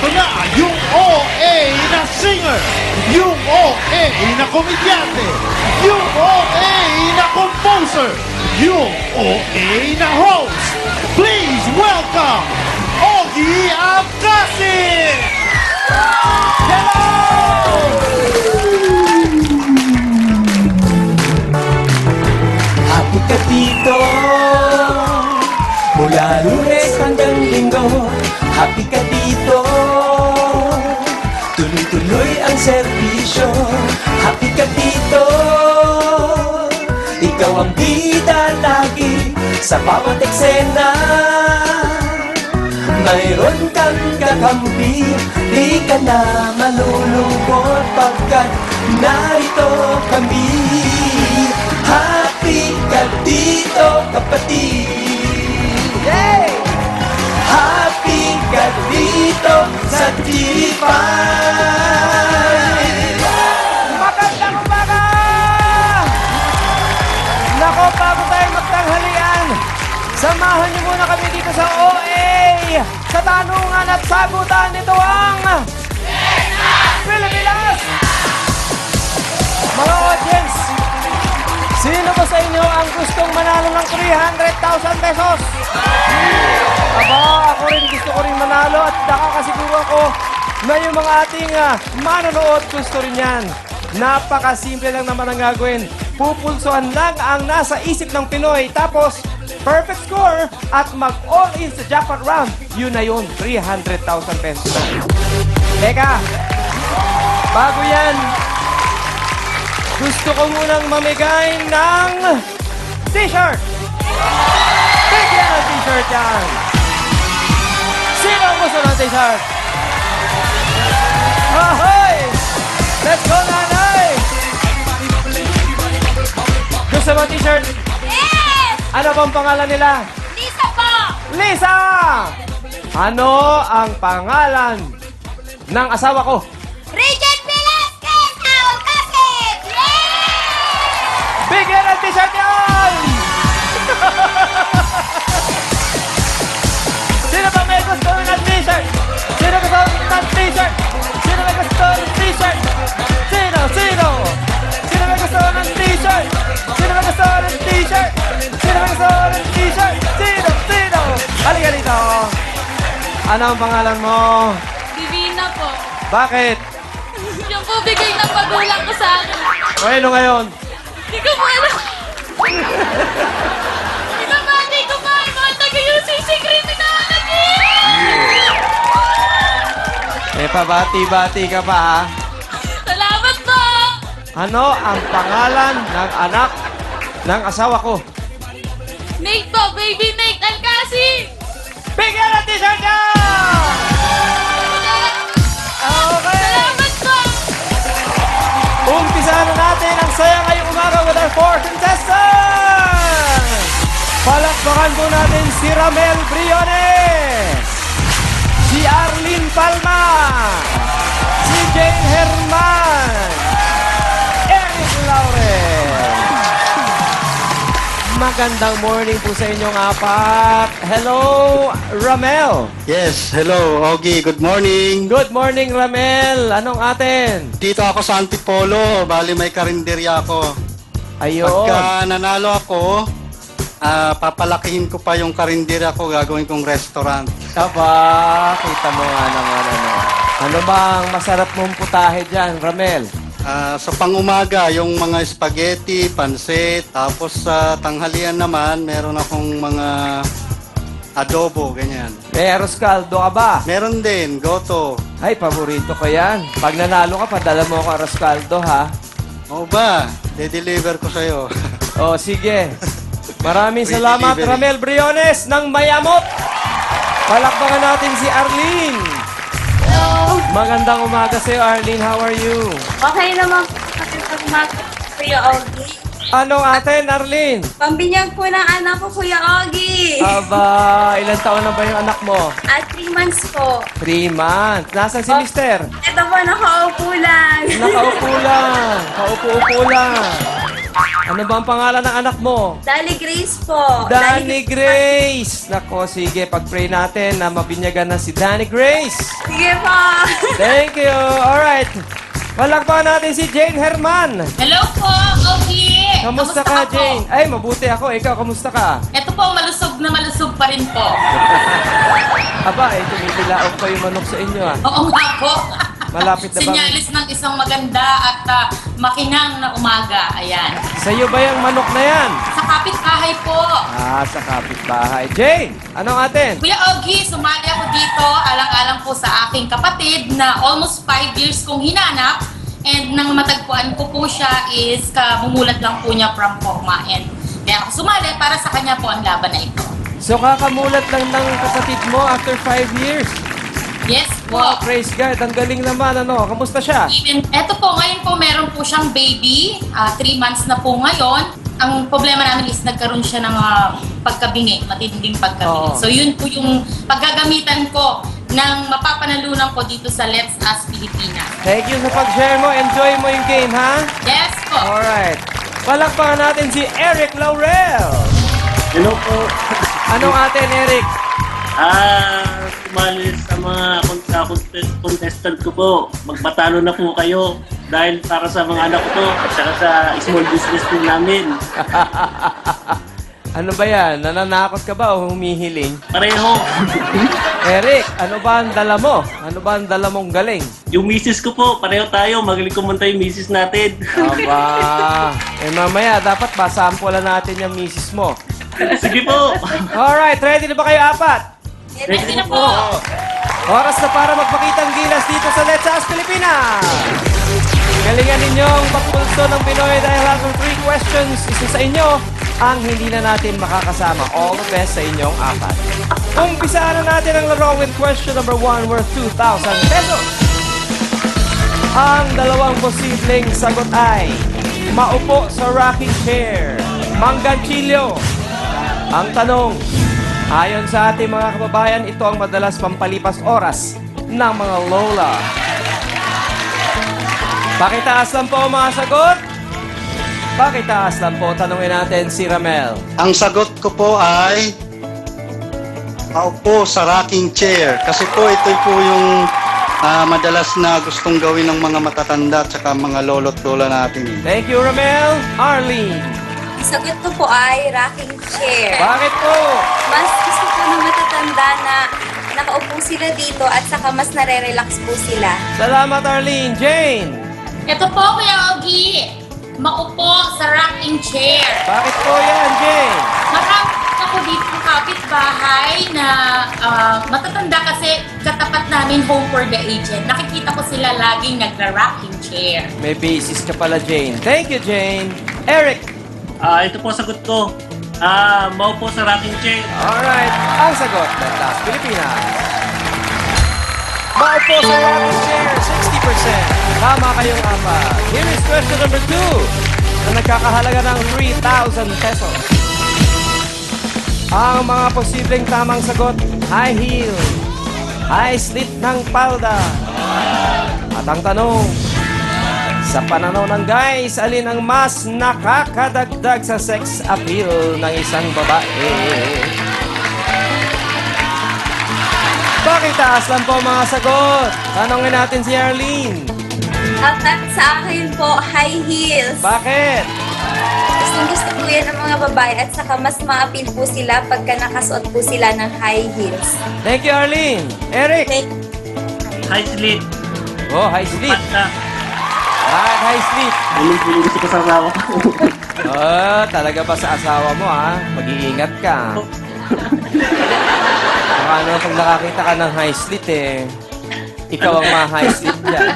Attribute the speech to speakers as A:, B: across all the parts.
A: Ito na, yung OA na singer, yung OA na komedyante, yung OA na composer, yung OA na host. Please welcome, Ogie Abcasid!
B: Happy ka dito mula Lunes hanggang Linggo. Happy ka dito, tuloy-tuloy ang serbisyo. Happy ka dito, ikaw ang bida lagi sa bawat eksena. Mayroon kang kakampi, di ka na malulungkot pagkat narito kami. Happy ka dito, kapatid. Yay! Happy ka dito sa T5.
C: Magandang umaga! Nako, bago tayo magtanghalian, samahan niyo muna kami dito sa OA sa tanungan at sagutan. Ito ang Pilipinas! Mga audience, sino ba sa inyo ang gustong manalo ng 300,000 pesos? Aba, ako rin gusto ko rin manalo at nakakasiguro ako na yung mga ating manonood gusto rin yan. Napakasimple lang naman ang gagawin. Pupulsuhan lang ang nasa isip ng Pinoy. Tapos, perfect score at mag-all-in sa jackpot round. Yun na yun, 300,000 pesos na. Teka, bago yan, gusto ko munang mamigay ng t-shirt. Bigyan ng t-shirt yan. Sino ang gusto ng t-shirt? Ahoy! Let's go, nanay! Gusto mo t-shirt?
D: Yes!
C: Ano bang pangalan nila?
D: Lisa po!
C: Lisa! Ano ang pangalan ng asawa ko?
D: Regent Velasquez! How Kasit! Yes!
C: Bigyan ng t-shirt yan! Sino ba may gusto ng t-shirt? Sino gusto ng t-shirt? Sino may gusto ng t-shirt? Sino? Sino? Sino may gusto ng t-shirt? Sino may gusto ng t-shirt? Sino may gusto ng t-shirt? Sino? Sino? Halika dito. Ano ang pangalan mo?
D: Divina po.
C: Bakit?
D: Yung po bigay ng magulang ko sa akin.
C: Bueno ngayon.
D: Hindi ko po alam. Pinamati ko nga yung mga taga-UCC criminal
C: Eh, pabati-bati ka pa, ha?
D: Salamat po!
C: Ano ang pangalan ng anak ng asawa ko?
D: Nate po, baby Nate Alcasi!
C: Bigyan ng t-shirt niya! Okay.
D: Salamat po!
C: Umpisahan na natin ang saya ngayong umaga with our fourth contestant! Palakpakan po natin si Ramel Briones, si Arlene Palma, si Jane Herman, Eric Laurel. Magandang morning po sa inyong apat. Hello, Ramel.
E: Yes, hello, Ogie. Good morning.
C: Good morning, Ramel. Anong atin?
E: Dito ako sa Antipolo. Bali, may karinderya ako.
C: Ayun.
E: Pagka nanalo ako, papalakihin ko pa yung karinderya ko. Gagawin kong restaurant.
C: Aba, kita mo nga naman ano. Ano bang masarap mong putahe dyan, Ramel?
E: Sa pangumaga, yung mga spaghetti, pansit. Tapos sa tanghalian naman, meron akong mga adobo, ganyan.
C: May arroz caldo ka ba?
E: Meron din, goto.
C: Ay, paborito ko yan. Pag nanalo ka, padala mo ako arroz caldo, ha?
E: O ba? De-deliver ko sa'yo.
C: O, sige. Maraming
E: Free
C: salamat,
E: delivery.
C: Ramel Briones ng Mayamot. Palakpakan natin si Arlene. Magandang umaga sa'yo, Arlene. How are you?
D: Okay naman po kasi pag Kuya Ogie.
C: Anong atin, Arlene?
D: Pambinyag po ng anak ko, Kuya Ogie.
C: Aba, ilang taon na ba yung anak mo?
D: At 3 months po.
C: 3 months. Nasaan si Mister?
D: Ito po, nakaupo lang.
C: Nakaupo lang. Kaupo-upo lang. Ano ba ang pangalan ng anak mo?
D: Dali Grace po.
C: Danny Grace! Nako, sige, pag-pray natin na mabinyagan na si Danny Grace.
D: Sige po.
C: Thank you. Alright. Palakpakan natin si Jane Herman.
F: Hello po, Ogie!
C: Kamusta ka,
F: po?
C: Jane? Ay, mabuti ako. Ikaw, kamusta ka?
F: Ito po, malusog na malusog pa rin po.
C: Aba, tumitilaok pa yung manok sa inyo, ah.
F: Oo nga po.
C: Malapit na bang...
F: Sinyalis ng isang maganda at makinang na umaga. Ayan.
C: Sa'yo ba yung manok na yan?
F: Sa kapitbahay po.
C: Ah, sa kapitbahay. Jane, anong atin?
F: Kuya Ogie, sumali ako dito alang-alang po sa aking kapatid na almost 5 years kong hinanap. And nang matagpuan ko po siya is bumulat lang po niya from coma. And kaya ako sumali para sa kanya po ang laban na ito.
C: So, kakamulat lang ng kapatid mo after 5 years.
F: Yes po.
C: Wow, praise God. Ang galing naman, ano? Kamusta siya?
F: Even, eto po, ngayon po meron po siyang baby. 3 months na po ngayon. Ang problema namin is nagkaroon siya ng pagkabingi, matinding pagkabingi.
C: Oo.
F: So yun po yung paggagamitan ko ng mapapanalunan ko dito sa Let's Ask Pilipinas.
C: Thank you sa pag-share mo. Enjoy mo yung game, ha?
F: Yes po.
C: Alright. Palakpakan natin si Eric Laurel.
G: Hello po.
C: Anong atin, Eric?
G: Sumali sa mga contestant ko po. Magpatalo na po kayo dahil para sa mga anak ko to at saka sa small business po namin.
C: Ano ba yan? Nananakot ka ba o humihiling?
G: Pareho.
C: Eric, ano ba ang dala mo? Ano ba ang dala mong galing?
G: Yung misis ko po, pareho tayo. Magaling kumanta yung misis natin.
C: Aba, mamaya dapat masampulan natin yung misis mo.
G: Sige po.
C: Alright, ready na ba kayo apat?
F: Ready na po.
C: Oras na para magpakitang gilas dito sa Let's Ask Pilipinas. Galingan ninyong magpulso ng Pinoy dahil hanggang 3 questions, isa sa inyo ang hindi na natin makakasama. All the best sa inyong apat. Umpisaan na natin ang laro with question number 1 worth 2,000 pesos. Ang dalawang posibleng sagot ay maupo sa rocking chair, mangganchilyo. Ang tanong, ayon sa ating mga kababayan, ito ang madalas pampalipas oras ng mga lola. Pakitaas lang po ang mga sagot. Pakitaas lang po. Tanungin natin si Ramel.
E: Ang sagot ko po ay paupo sa rocking chair. Kasi po ito po yung madalas na gustong gawin ng mga matatanda at saka mga lolo't lola natin.
C: Thank you, Ramel. Arlene.
D: Ang sagot ko po ay rocking chair.
C: Bakit po?
D: Mas gusto ko ng matatanda na nakaupo sila dito at saka mas nare-relax po sila.
C: Salamat, Arlene. Jane.
F: Ito po, Kuya Ogie. Maupo sa rocking chair.
C: Bakit po yan, Jane?
F: Marami ako dito ng kapitbahay na matatanda kasi katapat namin home for the aged. Nakikita ko sila laging nagra-rocking chair.
C: May basis ka pala, Jane. Thank you, Jane. Eric.
G: Ito po sagot ko. Maupo sa rocking chair.
C: Alright. Ang sagot ng Taas Pilipinas. Maupo sa rocking chair, 60%. Tama kayong apat. Here is question number 2 na nagkakahalaga ng 3,000 pesos. Ang mga posibleng tamang sagot, high heel, high slit ng palda. At ang tanong, sa pananaw ng guys, alin ang mas nakakadagdag sa sex appeal ng isang babae? Pakitaas lang po mga sagot. Tanongin natin si Arlene.
D: At sa akin po, high heels.
C: Bakit?
D: Gusto po yan ng mga babae at saka mas ma-appeal po sila pagka nakasuot po sila ng high heels.
C: Thank you, Arlene. Eric.
G: High slit.
C: Oh, high slit.
G: Panta.
C: High slit.
G: Ano po yung gusto ko sa asawa ko?
C: Oh, talaga ba sa asawa mo, ha? Mag-iingat ka. Baka ano, pag nakakita ka ng high slit, ikaw ang ma-high slit dyan.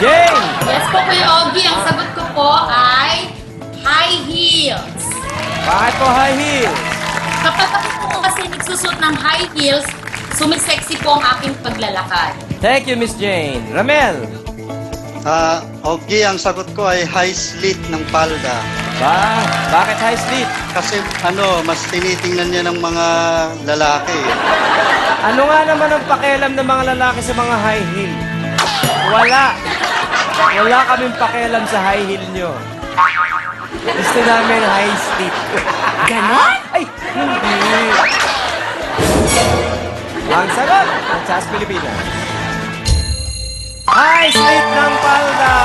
C: Jane!
F: Yes po, Kuya Ogie. Ang sagot ko po ay high heels.
C: Bakit po high heels?
F: Kapag ako po kasi nagsusuot ng high heels, sumisexy po ang aking paglalakad.
C: Thank you, Miss Jane. Ramel?
E: Ogie, ang sagot ko ay high slit ng palda.
C: Bakit high slit?
E: Kasi mas tinitingnan niya ng mga lalaki.
C: Ano nga naman ang pakialam ng mga lalaki sa mga high heel? Wala. Wala kaming pakialam sa high heel nyo. Gusto namin high sleep.
F: Ganon?
C: Ay, hindi. Ang sagot ng SAS Pilipinas. High sleep ng palda.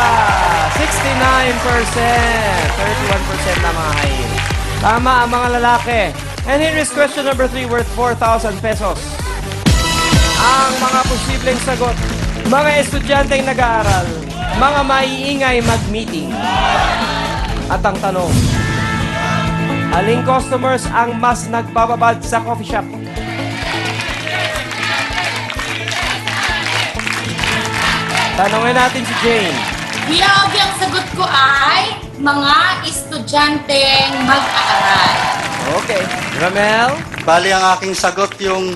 C: 69%. 31% na mga high heel. Tama ang mga lalaki. And here is question number 3 worth 4,000 pesos. Ang mga posibleng sagot. Mga estudyanteng nag-aaral. Mga maiingay mag-meeting. At ang tanong, aling customers ang mas nagbababad sa coffee shop? Tanungin natin si Jane.
F: Biyog, ang sagot ko ay mga estudyanteng mag-aaral.
C: Okay. Ramel?
E: Bali ang aking sagot yung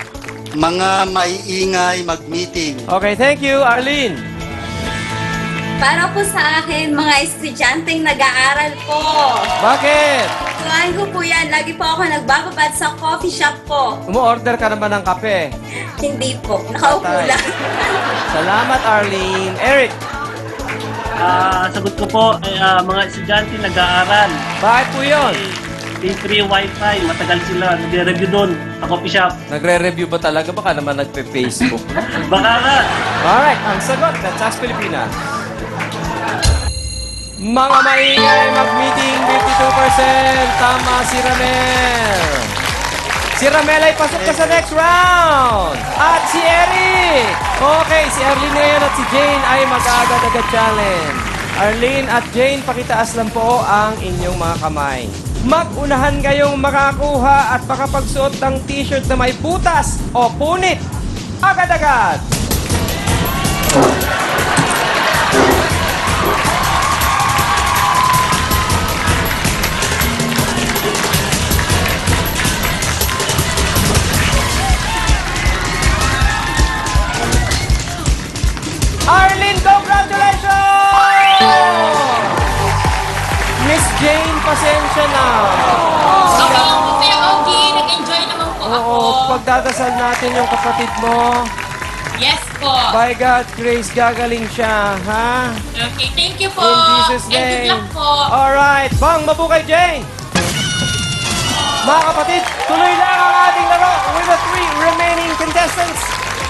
E: mga maiingay mag-meeting.
C: Okay, thank you. Arlene?
D: Para po sa akin, mga estudyanteng nag-aaral po.
C: Bakit?
D: Tuwan ko po yan. Lagi po ako nagbababad sa coffee shop po.
C: Umu-order ka naman ng kape.
D: Hindi po. Nakaupo
C: Patay.
D: lang.
C: Salamat, Arlene. Eric?
G: Sagot ko po ay mga estudyante nag-aaral.
C: Bakit po yun?
G: Free wifi, matagal sila nagre-review doon sa coffee shop.
C: Nagre-review ba talaga? Baka naman nagpe-Facebook.
G: Baka nga.
C: Alright, ang sagot ng SAS Pilipinas. Mga maingay mag-meeting, 52%. Tama si Ramel. Si Ramel ay pasok na sa next round. At si Eric. Okay, si Arlene ngayon at si Jane ay mag-agad-agad challenge. Arlene at Jane, pakitaas lang po ang inyong mga kamay. Mag-unahan kayong makakuha at makapagsuot ng t-shirt na may butas o punit. Agad-agad! Arlene, congratulations! Miss Jane, pasensya na.
F: Okay lang po, Kuya Ogie. Nag-enjoy naman po ako.
C: Oo, pagdadasal natin yung kapatid mo.
F: Yes po.
C: By God's grace, gagaling siya, ha?
F: Okay, thank you po.
C: In Jesus'
F: And good
C: name.
F: luck po.
C: Alright, bang mabukay, Jane! Mga kapatid, tuloy lang ang ating laro with the 3 remaining contestants.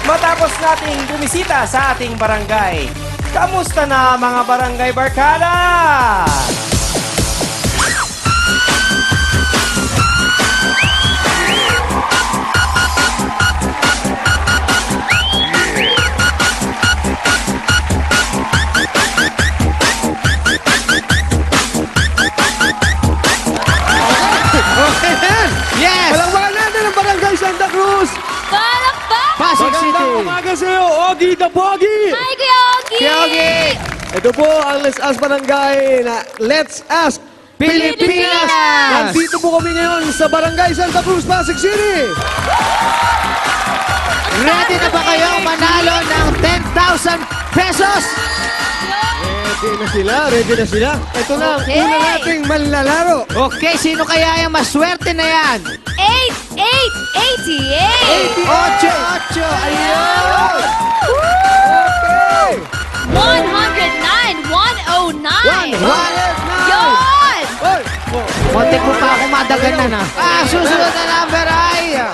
C: Matapos nating bumisita sa ating barangay. Kamusta na mga barangay barkada?
H: Yes! Palangwalan natin ang Barangay Santa Cruz!
I: Palakpak!
H: Pasig City! Magandang umaga sa iyo, Ogie the Pogi!
I: Hi, Kuya Ogie!
H: Kuya Ogie! Ito po ang Let's Ask Barangay na Let's Ask Pilipinas! Nandito po kami ngayon sa Barangay Santa Cruz, Pasig City!
I: Ready na ba kayong
H: manalo ng 10,000 pesos? Ready na sila. Ito na ang
I: Okay.
H: una nating manlalaro.
J: Okay, sino kaya yung maswerte na yan?
I: 8888!
H: 88! Ayun! Okay!
I: 109! 109!
H: 109!
I: Yun!
H: Oy!
J: Konti ko pa ako madaganan na. Susunod na number ay...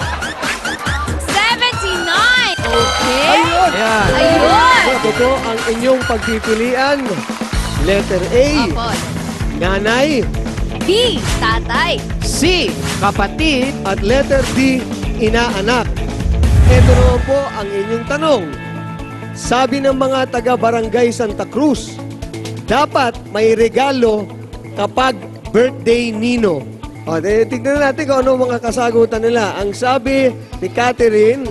I: 79! Okay!
H: Ayun!
I: Ayun!
H: Ito po ang inyong pagpipilian. Letter A,
I: Apo.
H: nanay.
I: B, tatay.
J: C, kapatid.
H: At letter D, inaanak. Ito naman po ang inyong tanong. Sabi ng mga taga-barangay Santa Cruz, dapat may regalo kapag birthday nino. O, tignan natin kung ano mga kasagutan nila. Ang sabi ni Catherine,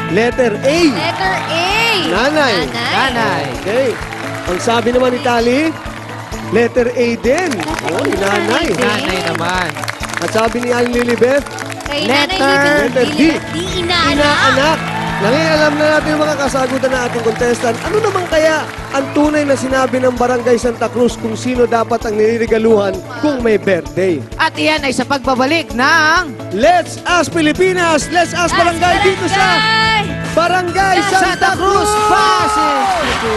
H: letter A,
I: Letter A.
H: nanay.
J: Nanay.
H: Okay. Ang sabi naman ni Tali, letter A din. Oh, nanay.
J: Nanay naman.
H: At sabi ni Aling Lilibeth,
I: Kay
J: Letter
H: D.
I: Di inaanak.
H: inaanak. Ngayon alam na natin yung mga kasagutan ng ating contestant. Ano naman kaya ang tunay na sinabi ng Barangay Santa Cruz kung sino dapat ang niliregaluhan kung may birthday?
J: At iyan ay sa pagbabalik ng...
H: Let's Ask Pilipinas! Let's Ask Barangay dito sa Barangay Santa Cruz, Pasig City!